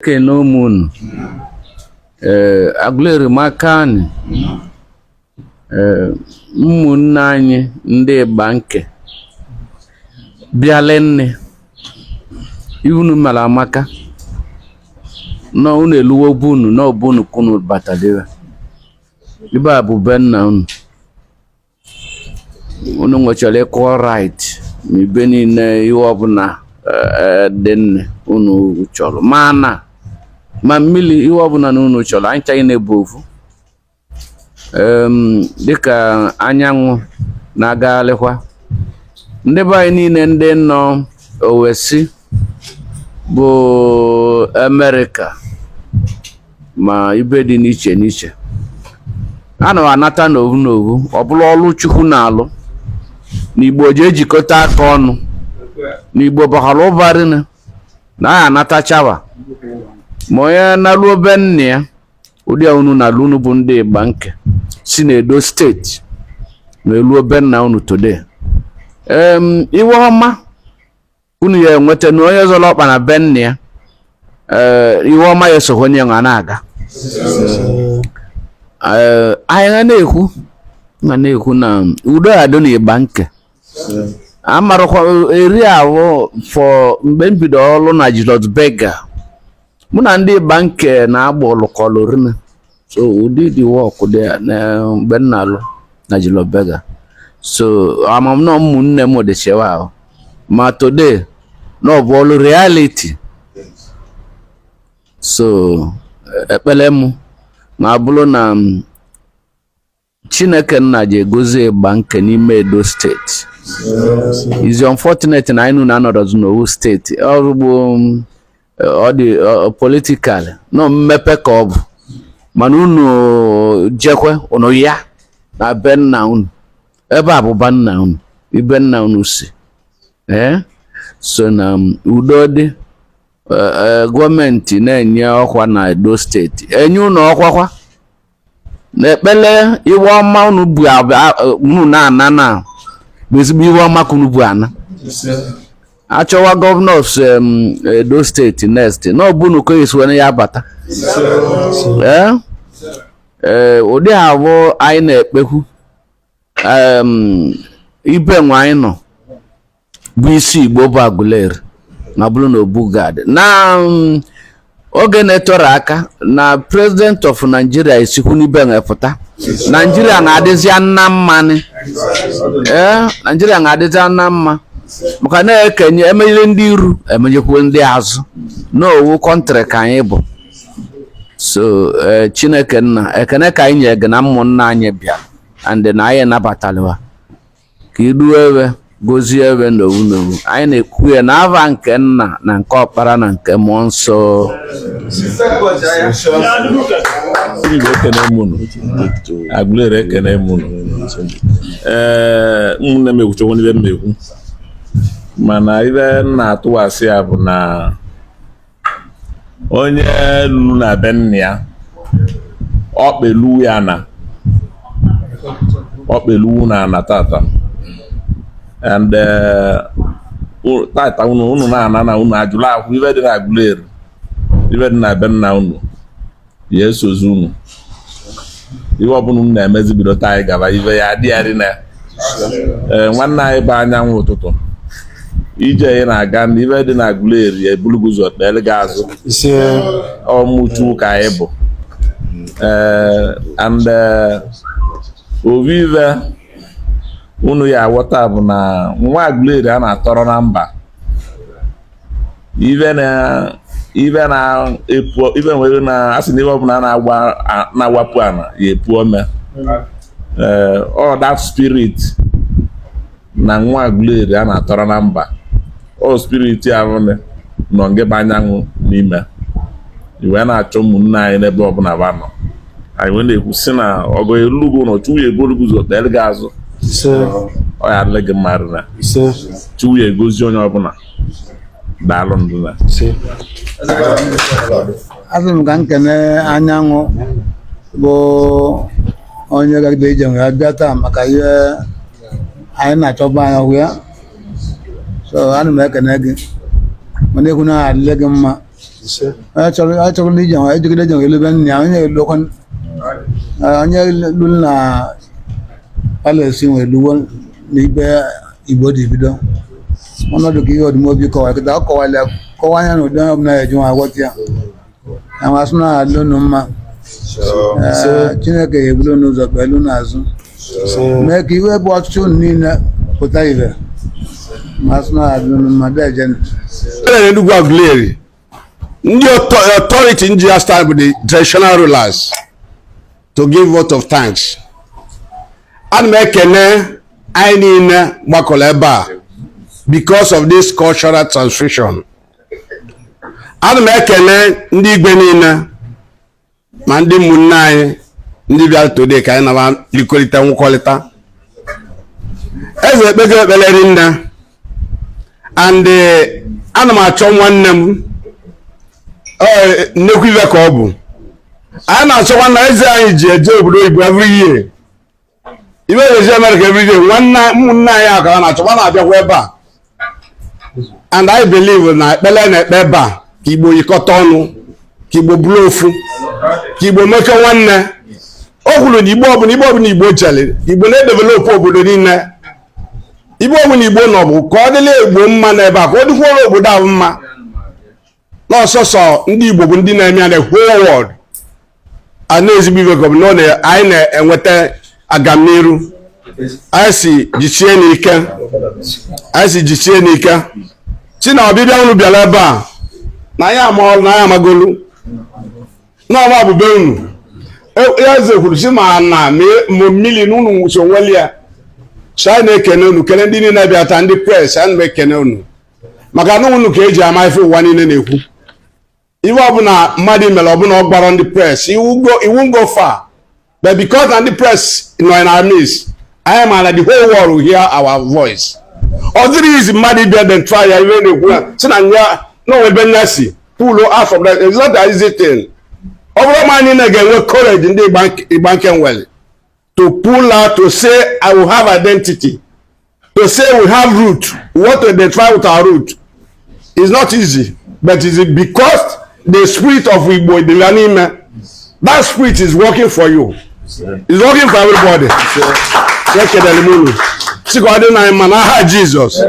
no moon. Agleri makani. Moon nine nde banke. Bialenne. Even malamaka. No une luo bunu no bunu kunu batalewa. Iba abu ben na unu. Unu ngochale ko right. Mi beni ne iwabu na den unu cholo. Mana. Mamili iwabu na unu cholo. Ancha ine bovu. Dika anyangu na galekwa. Ndeba ini nende no owesi. Bo America. Ma ibedi niche. Ano anata novu. Obulu olu chukwu na alu. N'Igbo jikọta aka ọnụ. N'Igbo bakara ụbarị na anata chawa. Ma onye na-alụ obe nne ya. Ụdị a unu na-alụ unu bụ ndị banke. Si n'Edo steeti. Na-elu obe nna unu today. Iwe ọma. Unu ya enweta na onye zọrọ ọkpa na be nne ya. Iwe ọma ya so onye nwa na-aga. Anyị na-ekwu na udo adọ na banke. Amarokwa eri awo for mgbe mbido ọrụ na Jilot Bega. Mụ na ndị banke na-agba ọlụkọlụ. So ụdị dị work there na mgbe na-alụ na Jilot Bega. So amam na ụmụnne m dị chewa ahụ. Ma today no bụ ọlụ reality. So ekpele m ma bụrụ na Chineke nna je gozie banke n'ime Edo steeti. Is unfortunate na inu na anọdụ n'Owu steeti. Ọ dị political. No mmepe ka ọ bụ. Mana unu jekwe unu ya na be nna unu. Ebe abụba nna unu. Ibe nna unu si. So na udo dị. Gọọmenti na-enye ọkwa na Edo steeti. Enye unu ọkwakwa. N'ekpele iwe ọma unu bụ unu na-ana na bezigbo iwe ọma kunu bụ ana. Achọwa Governor of Edo State next. Na ọbụ unu ko yesu ya bata. Ụdị abụ anyị na-ekpekwu. Ibe nwa anyị nọ bụ isi Igbo bụ Aguleri na bụrụ na Obugad. Na oge na-etoro aka na President of Nigeria isikwu n'ibe ngepụta. Nigeria na-adịzi na mma ni. Nigeria na-adịzi na mma. Maka na-ekenye emenyere ndị iru, emenyekwa ndị azụ. N'owu country ka anyị bụ. So Chineke nna ekene ka anyị nye gị na ụmụnna anyị bịa. And na anyị nabataliwa. Ka idu ewe gozie ewe n'owu. Anyị na-ekwu ya na ava nke nna na nke ọkpara na nke mmụọ nsọ. Aguleri ekene munu. Ụmụnne m ekwuchakwa n'ibe m ekwu. Mana ibe na-atụwasị ya bụ na onye lulu na be nne ya ọkpelu na ana tata. And tata unu na-ana na unu ajụla akwụ ibe dị na Aguleri, ibe dị na be nna unu ya esozi unu. Iwe ọbụla unu na-emezi bido taa anyị gaba ibe ya adịgharị na nwanne anyị bụ anyanwụ ụtụtụ ije na-aga ndị ibe dị na Aguleri ebulugu ụzọ kpere gị azụ ọmụchu ka anyị bụ. And ovive unu ya aghọta bụ na nwa Aguleri a na-atọrọ na mba. Ibe nwere na asị na ibe ọbụla na-awapụ ana ya epu ome. All that spirit na nwa Aguleri a na-atọrọ na mba. All spirit ahụ nọ ngebe anyanwụ n'ime. Iwe na-achọ ụmụnne anyị n'ebe ọbụla ba nọ. Anyị wee na-ekwu sị na ọgọ elugo na Chukwu ebulugo ụzọ kpere gị azụ. Ọ ya adịle gị mmadụ na Chukwu egozi onye ọbụla. Daalụ ndụ na. Asị m ka nkene anyanwụ bụ onye gagide ije nwere abịa taa maka ihe anyị na-achọba anya hụ ya. So ana m ekene gị. Mana ekwu na adịle gị mma. achọrọ n'ije nwa ejigide ije elebe nne onye elokwa onye lụrụ na palesi nwe luwo n'ibe Igbo dị bido ọnọdụ ka ihe ọdụmobi kọwa kịta ọ kọwa anya na ụdị ọbụla eji nwa agwọta ya na masị na alụnụ mma Chineke ya ebulu n'ụzọ kpelu n'azụ mee ka iwe bụ ọtụtụ niile pụta ibe masị na alụnụ mma dejen Enugwu Aguleri ndị authority ndị ya start with the traditional rulers to give vote of thanks. Ana m ekene anyị niile gbakọrọ ebe a because of this cultural transfusion. Ana m ekene ndị igwe niile ma ndị ụmụnne anyị ndị bịara today ka anyị na likọrịta nwekọrịta. Eze ekpego ekpeleri nne and ana m achọ nwanne m nnekwu ibe ka ọ bụ anyị na-achọ nwanne eze anyị ji eje obodo oyibo every year ibe ezi America every day ụmụnne anyị aka a na-achọ nwa na-abịakwa ebe a and I believe na ekpele na-ekpe ebe a ka Igbo yikọta ọnụ ka Igbo bụrụ ofu ka Igbo mekọ nwanne o kwuru na Igbo ọbụla Igbo jere Igbo na-edevelopụ obodo niile Igbo ọbụla Igbo nọ bụ ka ọ dịla Igbo mma n'ebe a ka ọ dịkwara obodo ahụ mma n'ọsọsọ ndị Igbo bụ ndị na-eme ya na whole world a na-ezigbo ibe gọbụ na anyị na-enweta agamniru anyị si jichie n'ike si na ọbịbịa unu bịara ebe a na anyị amaọrụ na anyị amagolu n'ọma bụbe unu eze kwuru si ma na mmiri na unu nwụchi onweli ya so anyị na-ekene unu kene ndị niile bịa taa ndị pres anyị na-ekene unu maka na unu ka eji ama ife ụwa niile na-ekwu ife ọbụla mmadụ mere ọbụla ọ gbara ndị press iwu go far but because na ndị press nọ in our midst anyị ma na the whole world will hear our voice ọ dịrị izi mmadụ bịa den try ya ife na-ekwu na si na nya n'onwebe nya si pull out from that it's not an easy thing ọ bụrụ ma anyị na-ga-enwe courage ndị Igbanke nwere to pull out to say I will have identity to say we have root we want to identify with our root it's not easy but it's because the spirit of Igbo the Lanime that spirit is working for you it's working for everybody Jesus.